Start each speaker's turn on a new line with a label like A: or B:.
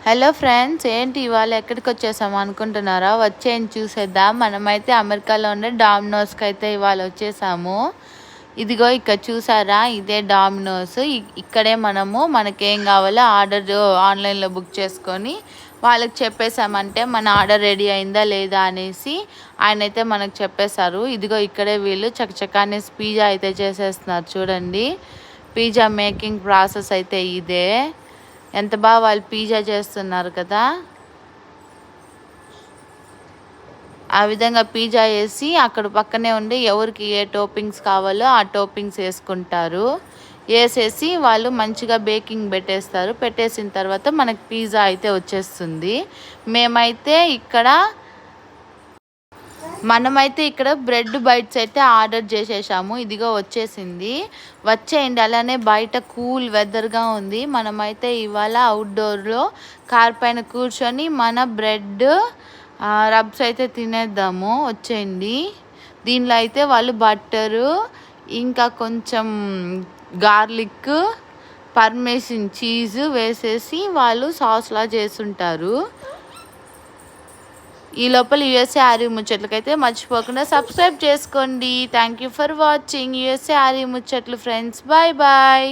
A: Hello friends, ఏంటి ఇవాళ ఎక్కడికి వచ్చేసాము అనుకుంటున్నారా? వచ్చేయండి చూసేద్దాం. మనమైతే అమెరికాలో ఉండే డామినోస్కి అయితే ఇవాళ వచ్చేసాము. ఇదిగో ఇక్కడ చూసారా, ఇదే డామినోస్. ఇక్కడే మనకేం కావాలో ఆర్డర్ ఆన్లైన్లో బుక్ చేసుకొని వాళ్ళకి చెప్పేసామంటే మన ఆర్డర్ రెడీ అయిందా లేదా అనేసి ఆయన అయితే మనకు చెప్పేశారు. ఇదిగో ఇక్కడే వీళ్ళు చకచకానే పిజ్జా అయితే చేసేస్తున్నారు. చూడండి, పిజ్జా మేకింగ్ ప్రాసెస్ అయితే ఇదే. ఎంత బాగా వాళ్ళు పిజ్జా చేస్తున్నారు కదా. ఆ విధంగా పిజ్జా వేసి అక్కడ పక్కనే ఉండి ఎవరికి ఏ టోపింగ్స్ కావాలో ఆ టోపింగ్స్ వేసుకుంటారు. వేసేసి వాళ్ళు మంచిగా బేకింగ్ పెట్టేస్తారు. పెట్టేసిన తర్వాత మనకి పిజ్జా అయితే వచ్చేస్తుంది. మనమైతే ఇక్కడ బ్రెడ్ బైట్స్ అయితే ఆర్డర్ చేసేసాము. ఇదిగో వచ్చేసింది. వచ్చేయండి. అలానే బయట కూల్ వెదర్గా ఉంది. మనమైతే ఇవాళ అవుట్డోర్లో కార్ పైన కూర్చొని మన బ్రెడ్ రబ్స్ అయితే తినేద్దాము. వచ్చేయండి. దీనిలో అయితే వాళ్ళు బట్టరు, ఇంకా కొంచెం గార్లిక్, పర్మేషన్ చీజ్ వేసేసి వాళ్ళు సాస్లా చేసుంటారు. ఈ లోపల యూఎస్ఏ ఆర్యూ ముచ్చట్లకైతే మర్చిపోకుండా సబ్స్క్రైబ్ చేసుకోండి. Thank you for watching USA ఆర్యూ ముచ్చట్లు ఫ్రెండ్స్. Bye bye.